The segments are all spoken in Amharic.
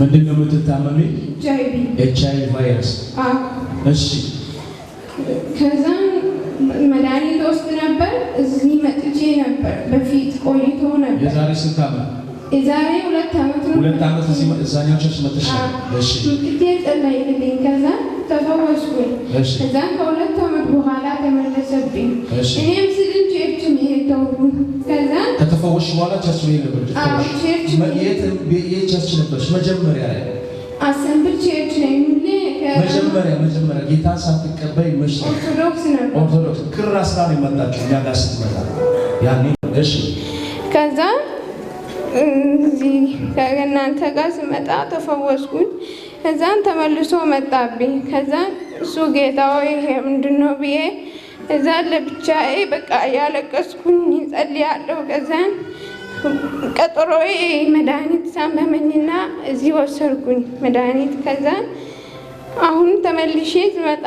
ምንድን ነው የምትታመሚ? HIV ቫይረስ። እሺ ከዛ መድኃኒት ወስድ ነበር። እዚህ መጥቼ ነበር በፊት ቆይቶ ነበር። የዛሬ ስንት ዓመት? የዛሬ 2 ዓመት ነው። 2 ዓመት እዛኛው ቸርች መጥተሻል? እሺ ጸለይልኝ። ከዛ ተፈወስኩኝ። ከዛ ከ2 ዓመት በኋላ ተመለሰብኝ። እኔም ስድን ቸርች መሄድ ተውኩኝ። ከዛ ከተፈወስሽ በኋላ ቸርች መሄድ ነበር? የት ቸርች ነበርሽ መጀመሪያ ላይ? አሰምብል ቸርች ላይ መጀመሪያ ጌታን ሳትቀበይ መሽ ኦርቶዶክስ ነበር። ኦርቶዶክስ ክር አስራ ነው የመጣችው እኛ ጋር ስትመጣ ያኔ። እሺ ከዛ እዚህ ከእናንተ ጋር ስመጣ ተፈወስኩኝ። ከዛን ተመልሶ መጣብኝ። ከዛን እሱ ጌታ ሆይ ይሄ ምንድን ነው ብዬ እዛ ለብቻዬ በቃ ያለቀስኩኝ ጸልያለሁ። ከዛን ቀጠሮዬ መድኃኒት ሳመመኝና እዚህ ወሰድኩኝ መድኃኒት። ከዛን አሁን ተመልሼ ስመጣ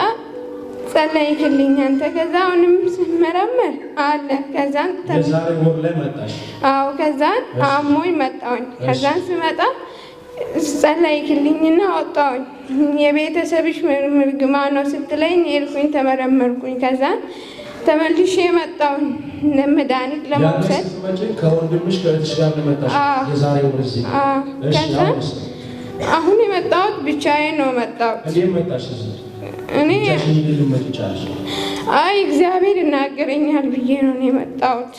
ጸለይክልኝ አንተ። ከዛ አሁንም ስመረመር አለ። ከዛን የዛሬ ወር ላይ መጣሽ? አዎ። ከዛን አሞኝ መጣሁኝ። ከዛን ስመጣ ጸለይክልኝና ወጣሁኝ። የቤተሰብሽ ምርግማ ነው ስትለኝ ሄድኩኝ ተመረመርኩኝ። ከዛን ተመልሼ መጣሁኝ መድኃኒት ለመውሰድ። ከወንድምሽ ከእህትሽ ጋር መጣሽ የዛሬ ወር እዚህ? ከዛን አሁን የመጣሁት ብቻዬን ነው መጣሁት። እንዴት መጣሽ እዚህ? እኔ አይ እግዚአብሔር ይናገረኛል ብዬ ነው የመጣሁት።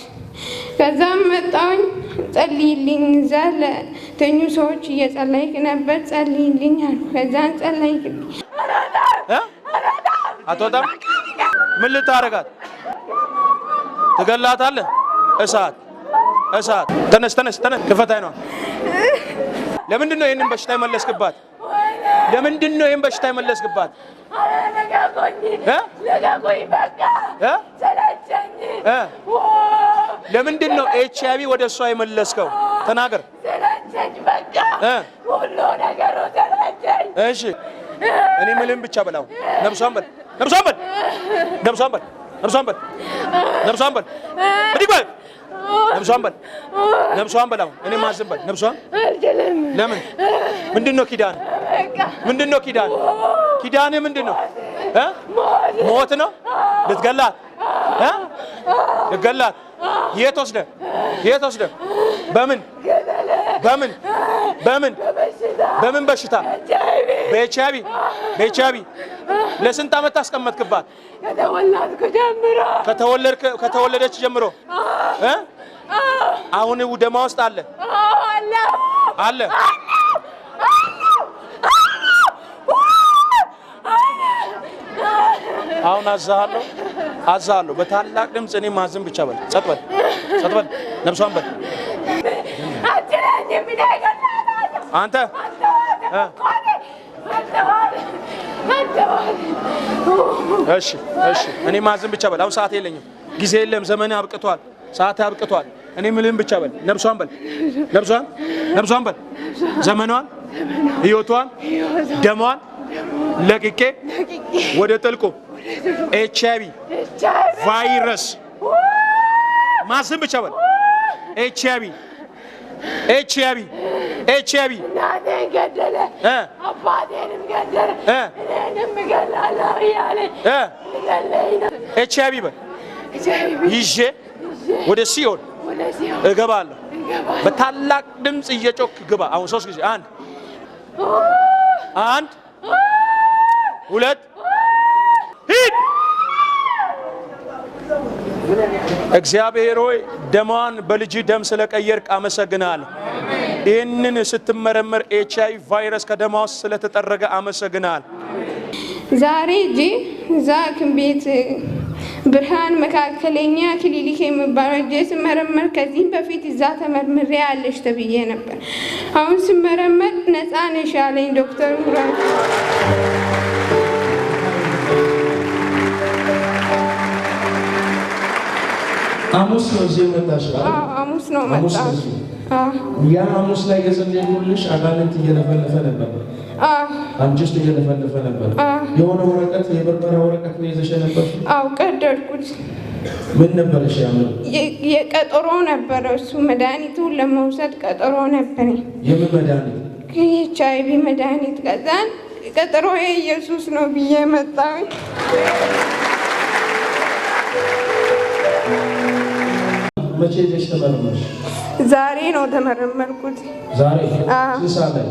ከዛም መጣሁኝ። ጸልይልኝ እዛ ለተኙ ሰዎች እየጸለይክ ነበር ጸልይልኝ አሉ። ከዛን ጸለይክልኝ። አትወጣም? ምን ልታረጋት? ትገላታለህ? እሳት ተነስ ክፈታይ ነው። ለምንድን ነው ይሄንን በሽታ የመለስክባት? ለምንድን ነው ይሄን በሽታ የመለስክባት? ለምንድን ነው HIV ወደ እሷ የመለስከው? ተናገር። እሺ እኔ ምንም ብቻ በላው። ነብሷን በል ነብሷን በላው። እኔ ማዝም በል ነብሷን። ለምን? ምንድነው ኪዳን? ምንድነው ኪዳን? ኪዳን ምንድነው? ሞት ነው። ልትገላት? ልትገላት? የት ወስደህ? በምን በሽታ? በኤችአይቪ ለስንት ዓመት አስቀመጥክባት? ከተወለደች ጀምሮ አሁን ደማ ውስጥ አለ። አሁን አዛሃለሁ በታላቅ ድምፅ። እኔ ማዝም ብቻ በል። ጸጥ በል ነብሷን በል። አንተ እሺ እኔ ማዝም ብቻ በል። አሁን ሰዓት የለኝም፣ ጊዜ የለም፣ ዘመን አብቅቷል፣ ሰዓት አብቅቷል። እኔ ምንም ብቻ በል። ነብሷን በል። ዘመኗን፣ ህይወቷን፣ ደሟን ለቅቄ ወደ ጥልቁ HIV ቫይረስ ማስም ብቻ በል። HIV እናቴን ገደለ፣ አባቴንም ገደለ፣ እኔንም እገላለሁ እያለ HIV በል። ይዤ ወደ ሲኦል እገባለሁ። በታላቅ ድምፅ እየጮክ ግባ። አሁን 3 ጊዜ። 1 2 ሂድ። እግዚአብሔር ሆይ ደሟን በልጅ ደም ስለቀየርክ አመሰግናለሁ። ይህንን ስትመረመር HIV ቫይረስ ከደሟ ውስጥ ስለተጠረገ አመሰግናለሁ። ዛሬ እዛ ቤት ብርሃን መካከለኛ ክሊኒክ የሚባለው ስመረመር ከዚህ በፊት እዛ ተመርምሬ ያለሽ ተብዬ ነበር። አሁን ስመረመር ነፃ ነሽ ያለኝ ዶክተር ሙራድ። ሐሙስ ነው እዚህ መጣሽ? ሐሙስ ነው መጣሽ? ያ ሐሙስ ላይ የጸለይኩልሽ አጋንንት እየለፈለፈ ነበር። አንቺ ውስጥ እየለፈለፈ ነበር። የሆነ ወረቀት የበርበራ ወረቀት ነው ይዘሽ ነበር? ቀደድኩት። ምን ነበርሽ? ያለው የቀጠሮ ነበረ። እሱ መድኃኒቱን ለመውሰድ ቀጠሮ ነበረ። የምን መድኃኒት? HIV መድኃኒት። ከዛን ቀጠሮ ኢየሱስ ነው ብዬ መጣሁኝ። መቼ ሄደሽ ተመረመርሽ? ዛሬ ነው ተመረመርኩት። ዛሬ ስንት ሰዓት ላይ?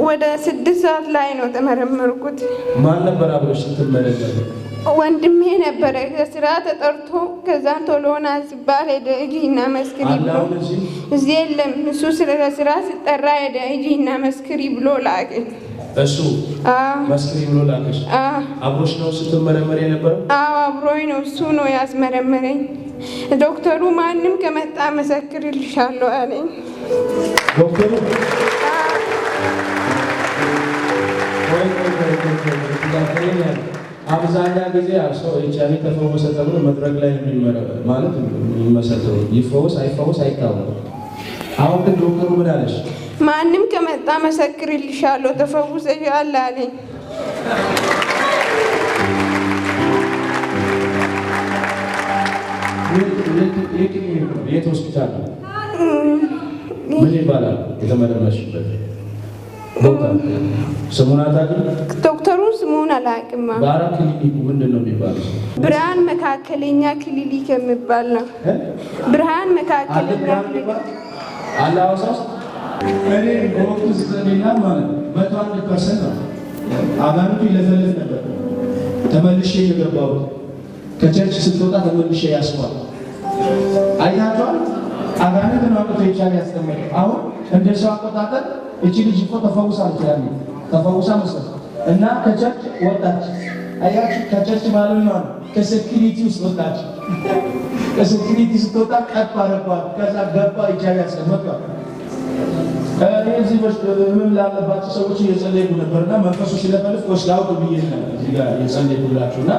ወደ 6 ሰዓት ላይ ነው ተመረመርኩት። ማን ነበር አብረሽ ስትመረመሪ? ወንድሜ ነበረ ከስራ ተጠርቶ። ከዛን ቶሎና ሲባል ሄደ ሂጂና መስክሪ ብሎ እዚህ የለም። እሱ ከስራ ሲጠራ ሄደ ሂጂና መስክሪ ብሎ ላከኝ። እሱ መስክሪ ብሎ ላከሽ? አብሮሽ ነው ስትመረመሪ የነበረው? አብሮኝ ነው። እሱ ነው ያስመረመረኝ። ዶክተሩ ማንም ከመጣ መሰክርልሻለሁ አለኝ። ዶክተሩ አብዛኛው ጊዜ ሰው HIV ተፈወሰ ተብሎ መድረክ ላይ ማለት የሚመሰክረው ይፈወስ አይፈወስ አይታወቅም። አሁን ግን ዶክተሩ ምን አለሽ? ማንም ከመጣ መሰክርልሻለሁ ተፈውሰሻል አለኝ። የት ሆስፒታል ነው? ምን ይባላል የተመረመርሽበት ቦታ? ስሙን አታውቂም? ዶክተሩ ስሙን አላውቅም። በአራት ክሊኒኩ ምንድን ነው የሚባለው? ብርሃን መካከለኛ ክሊኒክ የሚባል ነው። ብርሃን መካከለኛ ክሊኒክ አለ ሐዋሳ ውስጥ። እኔ በወቅቱ ስለሌላ ማለት 101% ነው አጋንንቱ ይለፈልፍ ነበር። ተመልሼ የገባሁት ከቸርች ስትወጣ ተመልሼ ያስኳል። አይታችኋል? አጋንንት ነው አቅቶ ይቻል ያስቀመጠ። አሁን እንደ ሰው አቆጣጠር እቺ ልጅ እኮ ተፈውሳለች ያለ ተፈውሳ መሰለኝ እና ከቸርች ወጣች። አያችሁ ከቸርች ማለት ነው ከሴኩሪቲ ውስጥ ወጣች። ከሴኩሪቲ ስትወጣ ቀጥ አረባት። ከዛ ገባ ይቻል ያስቀመጣል። እዚህ ምን ላለባቸው ሰዎች እየጸለይኩ ነበርና መንፈሱ ሲለፈልፍ ወስዳው ብዬ ነው እዚህ ጋር እየጸለይኩላችሁና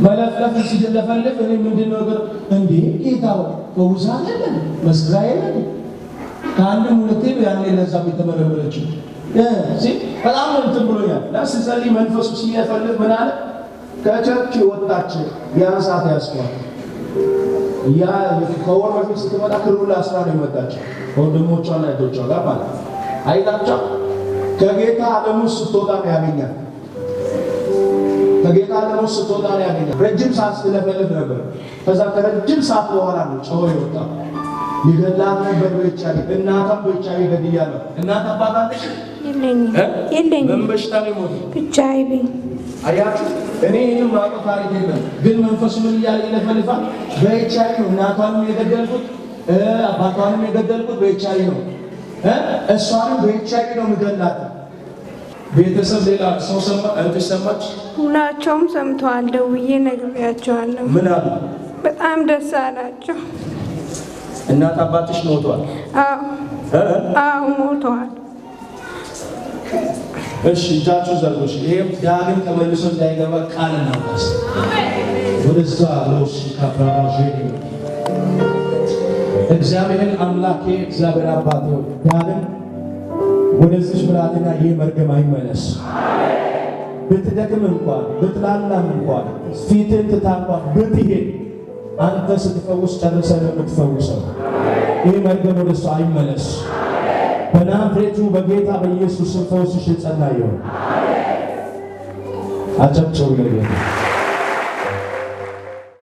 መለፍለፍ ሲለፈልፍ እኔ ምንድነው ነገር እንዴ ጌታው ፈውሳ አይደለም መስራ አይደለም ከአንድም ሁለቴ ያኔ ለዛ የተመረመረችው በጣም እንትን ብሎኛል። ለስጸልይ መንፈሱ ሲለፈልፍ ምን አለ? ከቸርች ወጣች። ያን ሰዓት ያስኳል። ያ ከወር በፊት ስትመጣ ክሩላ አስራ ነው የመጣችው ወንድሞቿና እህቶቿ ጋር ማለት አይታቸው ከጌታ ዓለም ውስጥ ስትወጣ ነው ያገኛል። ከጌታ ዓለም ውስጥ ስትወጣ ነው ያገኛል። ረጅም ሰዓት ስትለፈልፍ ነበር። ከዛ ከረጅም ሰዓት በኋላ ነው ጮኸ ይወጣ። ይገላት ነበር በቻለ እናታም በቻለ ገድያለሁ። እናት አባት አለሽ? የለኝም። ምን በሽታ ነው የሞተው? HIV። አያችሁ እኔ ይሄን ማውቀው ታሪክ የለም፣ ግን መንፈሱ ምን እያለ ይለፈልፋል? በቻለ ነው እናቷንም የገደልኩት አባቷንም የገደልኩት በቻለ ነው። እሷንም በቻለ ነው የምገላት። ቤተሰብ ሌላ ሰው ሰማ አንተ ሰማች? ሁላቸውም ሰምተዋል። ደውዬ ነግሬያቸዋለሁ። ምን አሉ? በጣም ደስ አላቸው። እናት አባትሽ ሞተዋል? አዎ ሞተዋል። እሺ እጃችሁ ዘርጉሽ። ይሄም ዳግም ተመልሶ እንዳይገባ ቃል እናውጣስ። ወደዛ ሎስ ካፕራራሽ እግዚአብሔር አምላኬ እግዚአብሔር አባቴ ዳግም ወደዚህ ብላቴና ይህ መርገም አይመለስ። ብትደክም እንኳን ብትላላም እንኳን ፊትን ትታቋ ብትሄድ አንተ ስትፈውስ ጨርሰህ ነው የምትፈውሰው። ይህ መርገም ወደ እሷ አይመለስ። በናዝሬቱ በጌታ በኢየሱስ ፈውስሽ የጸና ይሁን። አጨብጭቡ ለጌታ።